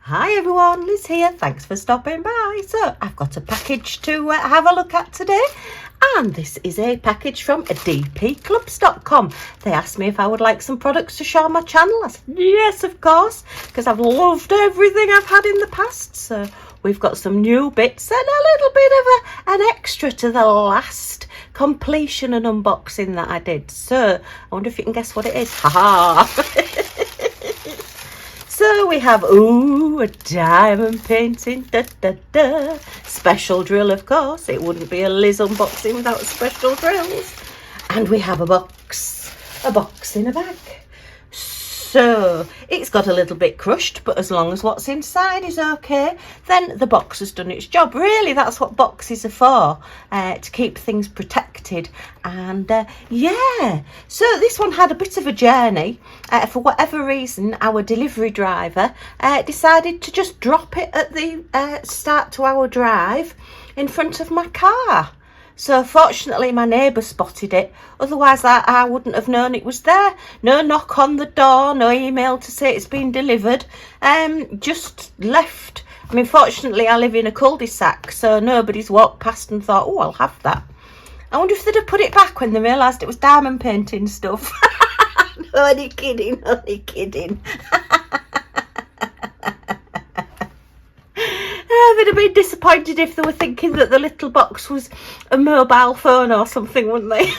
Hi everyone, Liz here. Thanks for stopping by. So I've got a package to have a look at today, and this is a package from DPCLUBS.com. They asked me if I would like some products to show on my channel. I said yes, of course, because I've loved everything I've had in the past. So we've got some new bits and a little bit of an extra to the last completion and unboxing that I did. So I wonder if you can guess what it is. Haha. So we have, a diamond painting, special drill, of course. It wouldn't be a Liz unboxing without special drills. And we have a box in a bag. So it's got a little bit crushed, but as long as what's inside is okay, then the box has done its job. Really, that's what boxes are for, to keep things protected. And yeah, so this one had a bit of a journey. For whatever reason, our delivery driver decided to just drop it at the start to our drive in front of my car. So fortunately my neighbour spotted it, otherwise I wouldn't have known it was there. No knock on the door, no email to say it's been delivered, just left. I mean, fortunately I live in a cul-de-sac, so nobody's walked past and thought, oh, I'll have that. I wonder if they'd have put it back when they realised it was diamond painting stuff. Only kidding, only kidding. They'd have been disappointed if they were thinking that the little box was a mobile phone or something, wouldn't they?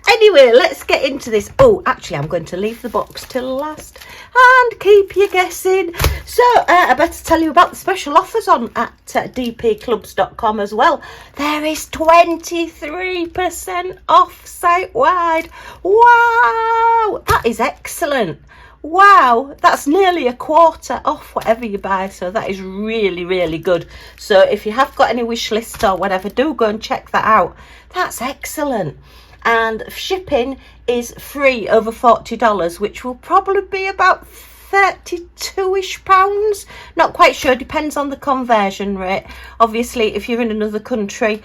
Anyway, let's get into this. Oh, actually, I'm going to leave the box till last and keep you guessing. So I better tell you about the special offers on at dpclubs.com as well. There is 23% off site-wide. Wow, that is excellent. Wow, that's nearly a quarter off whatever you buy, so that is really, really good. So if you have got any wish list or whatever, do go and check that out. That's excellent. And shipping is free over $40, which will probably be about £32-ish. Not quite sure, depends on the conversion rate. Obviously, if you're in another country,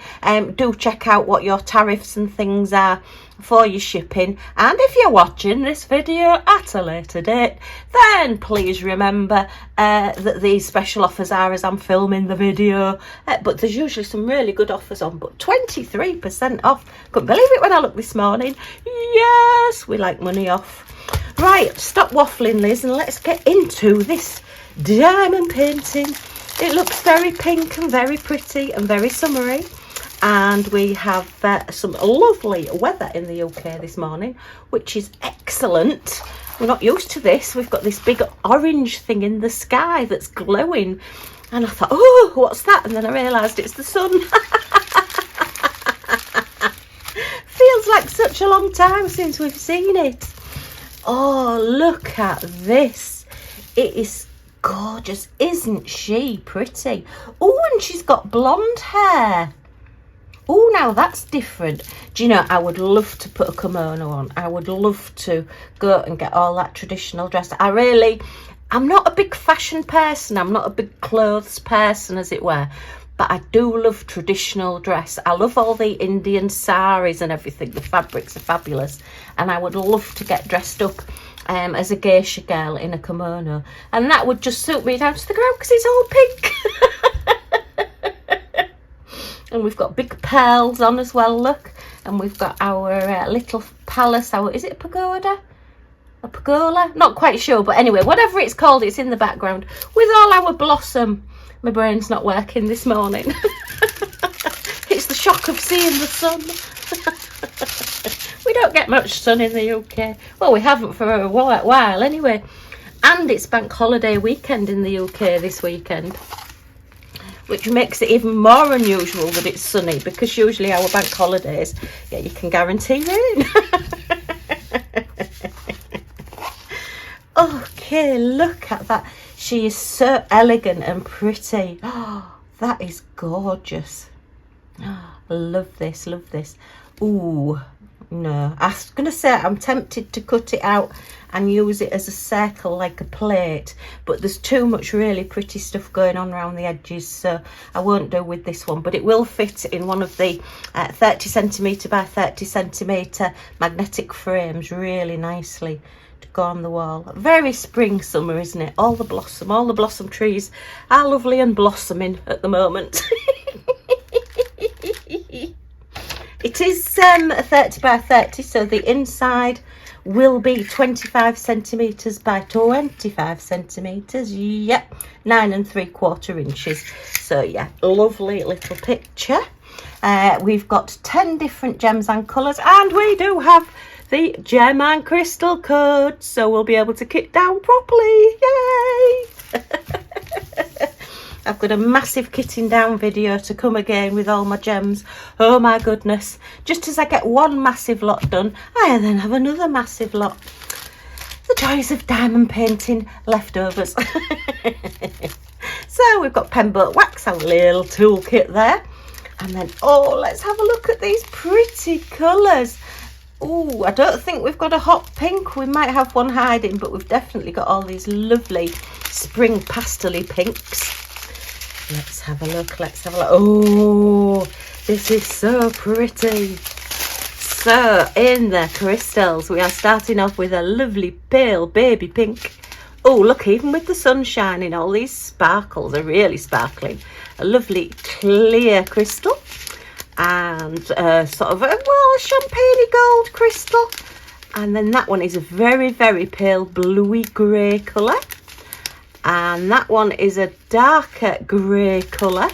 do check out what your tariffs and things are for your shipping. And if you're watching this video at a later date, then please remember that these special offers are as I'm filming the video, but there's usually some really good offers on. But 23% off, couldn't believe it when I looked this morning. Yes, we like money off. Right, stop waffling, Liz, and let's get into this diamond painting. It looks very pink and very pretty and very summery. And we have some lovely weather in the UK this morning, which is excellent. We're not used to this. We've got this big orange thing in the sky that's glowing. And I thought, oh, what's that? And then I realised it's the sun. Feels like such a long time since we've seen it. Oh, look at this. It is gorgeous. Isn't she pretty? Oh, and she's got blonde hair. Oh, now that's different. Do you know, I would love to put a kimono on. I would love to go and get all that traditional dress. I'm not a big fashion person. I'm not a big clothes person, as it were. But I do love traditional dress. I love all the Indian saris and everything. The fabrics are fabulous. And I would love to get dressed up as a geisha girl in a kimono. And that would just suit me down to the ground because it's all pink. And we've got big pearls on as well, look. And we've got our little palace. Is it a pagoda? A pergola? Not quite sure. But anyway, whatever it's called, it's in the background. With all our blossom. My brain's not working this morning. It's the shock of seeing the sun. We don't get much sun in the UK. Well, we haven't for a while anyway. And it's bank holiday weekend in the UK this weekend, which makes it even more unusual that it's sunny, because usually our bank holidays, yeah, you can guarantee rain. Okay, look at that. She is so elegant and pretty. Oh, that is gorgeous. Oh, love this, love this. Ooh, no. I was going to say I'm tempted to cut it out and use it as a circle like a plate, but there's too much really pretty stuff going on around the edges, so I won't do with this one. But it will fit in one of the 30cm by 30cm magnetic frames really nicely. to go on the wall. Very spring summer, isn't it? All the blossom trees are lovely and blossoming at the moment. It is 30 by 30, so the inside will be 25 centimetres by 25 centimetres. Yep, 9 3/4 inches. So yeah, lovely little picture. We've got 10 different gems and colours, and we do have the gem and crystal code, so we'll be able to kit down properly. Yay! I've got a massive kitting down video to come again with all my gems. Oh my goodness. Just as I get one massive lot done, I then have another massive lot. The joys of diamond painting leftovers. So we've got Pembote wax, our little toolkit there. And then, oh, let's have a look at these pretty colours. Oh, I don't think we've got a hot pink. We might have one hiding, but we've definitely got all these lovely spring pastel-y pinks. Let's have a look, Oh, this is so pretty. So, in the crystals, we are starting off with a lovely pale baby pink. Oh, look, even with the sun shining, all these sparkles are really sparkling. A lovely clear crystal. And sort of a champagne gold crystal. And then that one is a very, very pale bluey grey colour. And that one is a darker grey colour.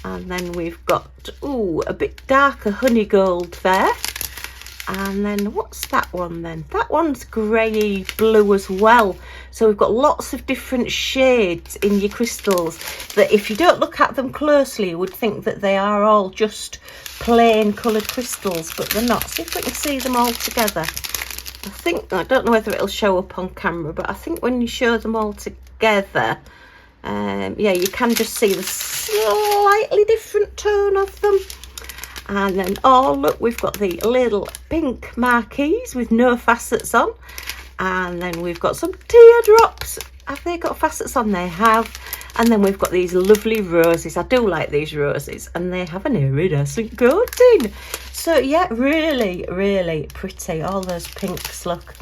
And then we've got, ooh, a bit darker honey gold there. And then what's that one then? That one's grey blue as well. So we've got lots of different shades in your crystals that if you don't look at them closely, you would think that they are all just plain coloured crystals, but they're not. See if we can see them all together. I don't know whether it'll show up on camera, but I think when you show them all together, yeah, you can just see the slightly different tone of them. And then, oh look, we've got the little pink marquees with no facets on. And then we've got some teardrops. Have they got facets on? They have. And then we've got these lovely roses. I do like these roses. And they have an iridescent coating. So yeah, really, really pretty. All those pinks, look.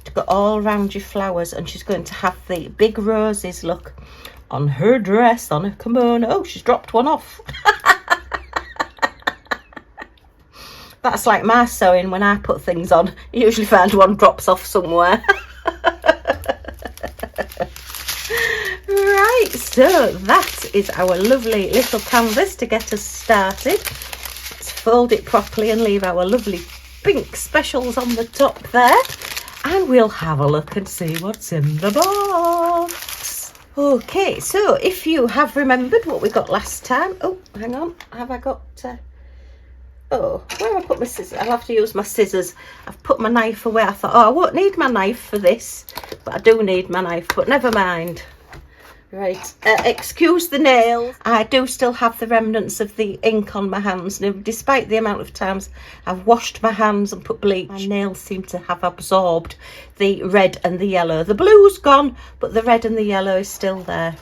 You've got all around your flowers. And she's going to have the big roses, look, on her dress, on her kimono. Oh, she's dropped one off. That's like my sewing. When I put things on, you usually find one drops off somewhere. Right, so that is our lovely little canvas to get us started. Let's fold it properly and leave our lovely pink specials on the top there. And we'll have a look and see what's in the box. Okay, so if you have remembered what we got last time. Oh, hang on. Have I got... Oh, where have I put my scissors? I'll have to use my scissors. I've put my knife away. I thought, oh, I won't need my knife for this. But I do need my knife, but never mind. Right, excuse the nails. I do still have the remnants of the ink on my hands. Now, despite the amount of times I've washed my hands and put bleach, my nails seem to have absorbed the red and the yellow. The blue's gone, but the red and the yellow is still there.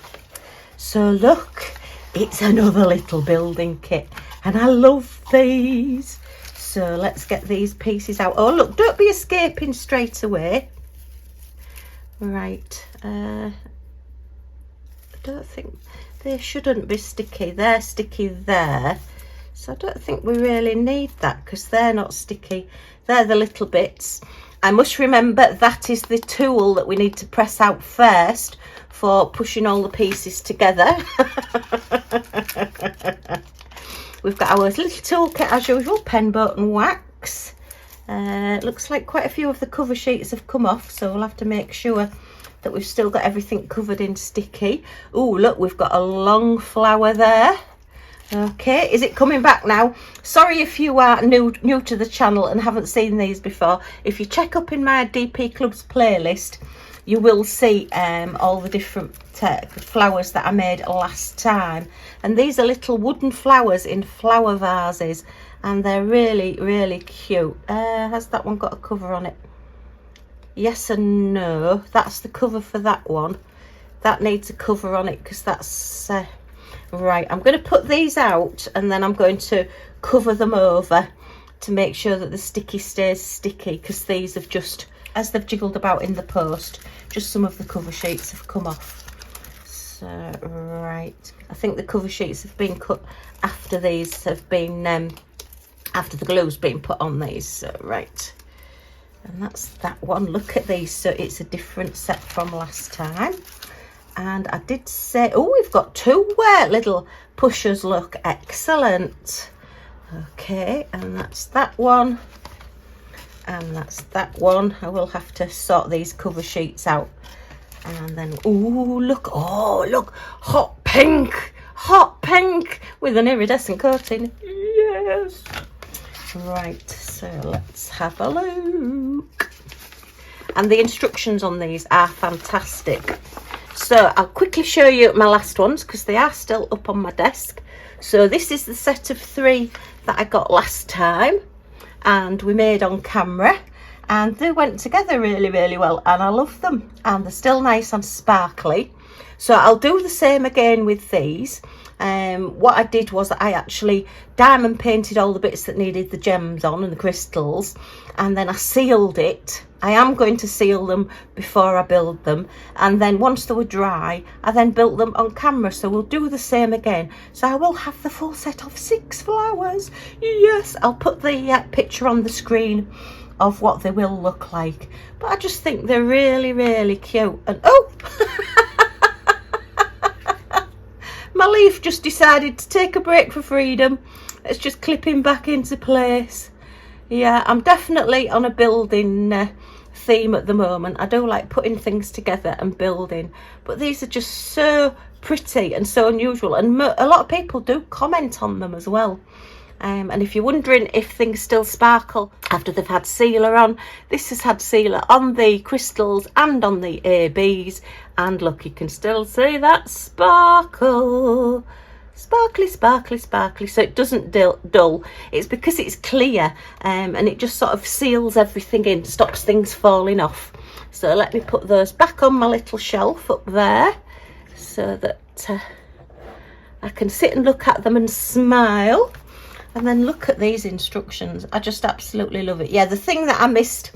So look, it's another little building kit. And I love these. So let's get these pieces out. Oh, look, don't be escaping straight away. Right. I don't think they shouldn't be sticky. They're sticky there. So I don't think we really need that because they're not sticky. They're the little bits. I must remember that is the tool that we need to press out first for pushing all the pieces together. We've got our little toolkit as usual, Pembote wax. Looks like quite a few of the cover sheets have come off, so we'll have to make sure that we've still got everything covered in sticky. Oh, look, we've got a long flower there. Okay, is it coming back now? Sorry if you are new to the channel and haven't seen these before. If you check up in my DP Clubs playlist, you will see all the different flowers that I made last time. And these are little wooden flowers in flower vases. And they're really, really cute. Has that one got a cover on it? Yes and no. That's the cover for that one. That needs a cover on it because that's... right, I'm going to put these out and then I'm going to cover them over to make sure that the sticky stays sticky because these have just as they've jiggled about in the post, just some of the cover sheets have come off. So, right, I think the cover sheets have been cut after these have been, after the glue's been put on these. So, right, and that's that one. Look at these. So it's a different set from last time. And I did say, oh, we've got two little pushers. Look, excellent. Okay, and that's that one. And that's that one. I will have to sort these cover sheets out. And then, oh, look, hot pink with an iridescent coating. Yes. Right, so let's have a look. And the instructions on these are fantastic. So I'll quickly show you my last ones because they are still up on my desk. So this is the set of 3 that I got last time and we made on camera, and they went together really, really well, and I love them, and they're still nice and sparkly. So I'll do the same again with these. What I did was I actually diamond painted all the bits that needed the gems on and the crystals, and then I sealed it. I am going to seal them before I build them, and then once they were dry I then built them on camera. So we'll do the same again. So I will have the full set of 6 flowers. Yes, I'll put the picture on the screen of what they will look like, but I just think they're really, really cute. And oh, my leaf just decided to take a break for freedom. It's just clipping back into place. Yeah, I'm definitely on a building theme at the moment. I do like putting things together and building, but these are just so pretty and so unusual, and a lot of people do comment on them as well. And if you're wondering if things still sparkle after they've had sealer on, this has had sealer on the crystals and on the ABs, and look, you can still see that sparkle. Sparkly, sparkly, sparkly. So it doesn't dull. It's because it's clear, and it just sort of seals everything in, stops things falling off. So let me put those back on my little shelf up there so that I can sit and look at them and smile. And then look at these instructions. I just absolutely love it. Yeah, the thing that I missed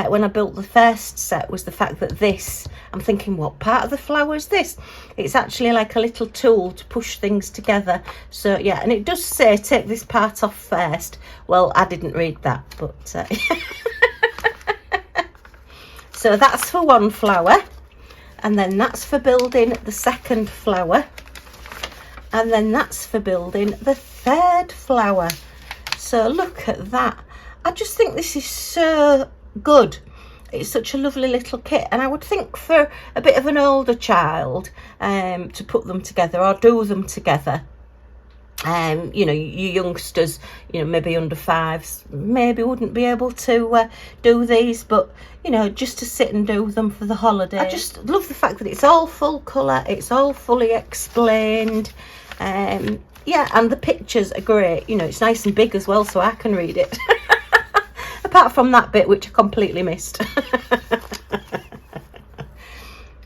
when I built the first set was the fact that this, I'm thinking, what part of the flower is this? It's actually like a little tool to push things together. So yeah, and it does say take this part off first. Well, I didn't read that, but so that's for one flower, and then that's for building the second flower, and then that's for building the third flower. So look at that. I just think this is so good. It's such a lovely little kit, and I would think for a bit of an older child to put them together or do them together. You know, you youngsters, you know, maybe under 5s, maybe wouldn't be able to do these, but you know, just to sit and do them for the holiday. I just love the fact that it's all full colour, it's all fully explained. Yeah, and the pictures are great. You know, it's nice and big as well, so I can read it. Apart from that bit, which I completely missed.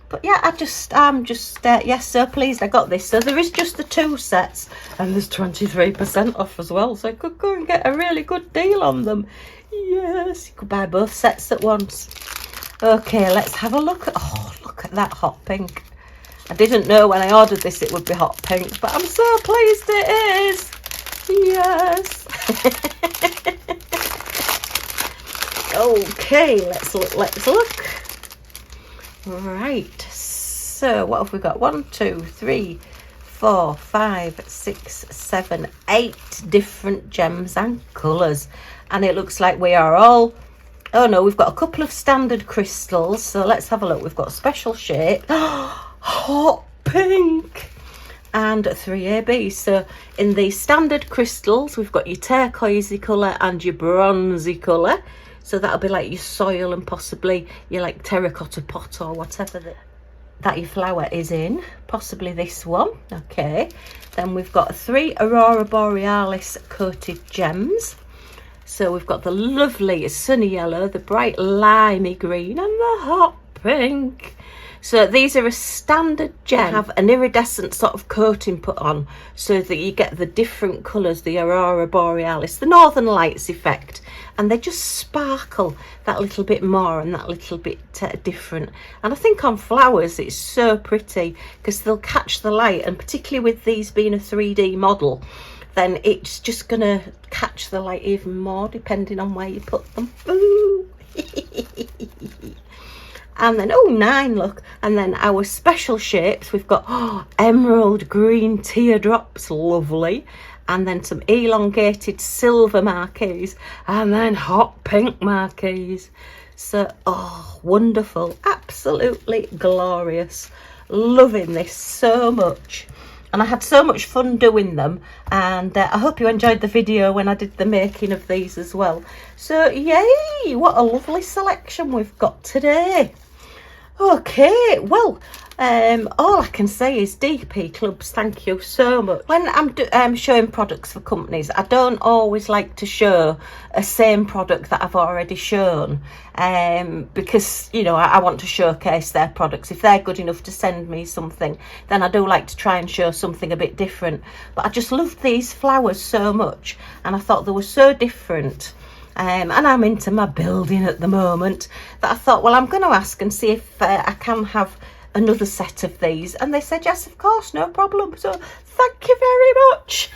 But yeah, I'm just yes, so pleased I got this. So there is just the 2 sets, and there's 23% off as well, so I could go and get a really good deal on them. Yes, you could buy both sets at once. Okay, let's have a look at, oh, look at that hot pink. I didn't know when I ordered this it would be hot pink, but I'm so pleased it is. Yes. Okay, let's look. Right, so what have we got? 1, 2, 3, 4, 5, 6, 7, 8 different gems and colours, and it looks like we are all, oh no, we've got a couple of standard crystals, so let's have a look. We've got a special shape, hot pink, and 3 ABs. So in the standard crystals we've got your turquoisey colour and your bronzy colour. So that'll be like your soil and possibly your like terracotta pot or whatever that your flower is in. Possibly this one. Okay. Then we've got 3 Aurora Borealis coated gems. So we've got the lovely sunny yellow, the bright limey green, and the hot pink. So these are a standard gem. Have an iridescent sort of coating put on so that you get the different colours, the aurora borealis, the northern lights effect, and they just sparkle that little bit more and that little bit different. And I think on flowers it's so pretty because they'll catch the light, and particularly with these being a 3D model, then it's just gonna catch the light even more depending on where you put them. Ooh. And then, oh, 9, look. And then our special shapes, we've got emerald green teardrops, lovely. And then some elongated silver marquees. And then hot pink marquees. So, oh, wonderful. Absolutely glorious. Loving this so much. And I had so much fun doing them. And I hope you enjoyed the video when I did the making of these as well. So, yay! What a lovely selection we've got today. Okay, well, all I can say is DP Clubs, thank you so much. When I'm showing products for companies, I don't always like to show a same product that I've already shown, because, you know, I want to showcase their products. If they're good enough to send me something, then I do like to try and show something a bit different. But I just loved these flowers so much, and I thought they were so different. And I'm into my building at the moment, that I thought, well, I'm going to ask and see if I can have another set of these. And they said, yes, of course, no problem. So thank you very much.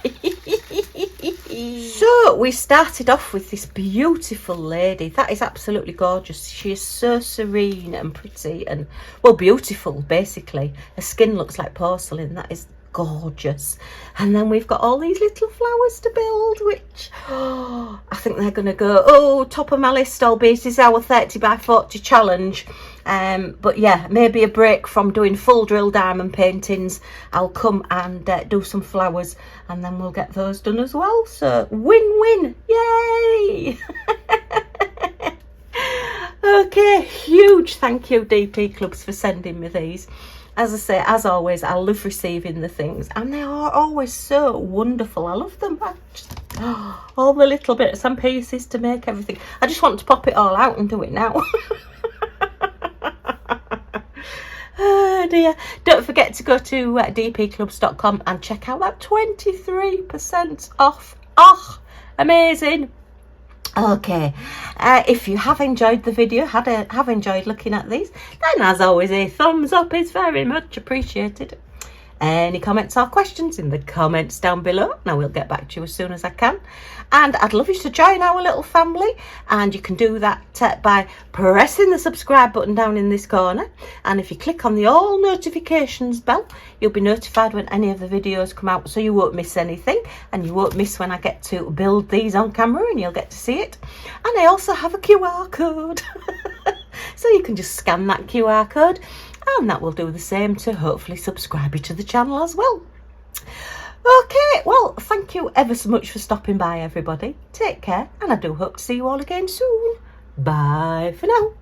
So we started off with this beautiful lady. That is absolutely gorgeous. She is so serene and pretty and, well, beautiful, basically. Her skin looks like porcelain. That is gorgeous. And then we've got all these little flowers to build, which I think they're going to go top of my list, albeit this is our 30 by 40 challenge. But yeah, maybe a break from doing full drill diamond paintings, I'll come and do some flowers, and then we'll get those done as well. So win-win, yay. Okay, huge thank you DP Clubs for sending me these. As I say, as always, I love receiving the things, and they are always so wonderful. I love them. All the little bits and pieces to make everything. I just want to pop it all out and do it now. Oh dear. Don't forget to go to dpclubs.com and check out that 23% off. Oh, amazing. Okay, if you have enjoyed the video, have enjoyed looking at these, then as always a thumbs up is very much appreciated. Any comments or questions in the comments down below, and I will get back to you as soon as I can. And I'd love you to join our little family, and you can do that by pressing the subscribe button down in this corner. And if you click on the all notifications bell, you'll be notified when any of the videos come out, so you won't miss anything, and you won't miss when I get to build these on camera, and you'll get to see it. And I also have a QR code, so you can just scan that QR code, and that will do the same to hopefully subscribe you to the channel as well. Okay, well, thank you ever so much for stopping by, everybody. Take care, and I do hope to see you all again soon. Bye for now.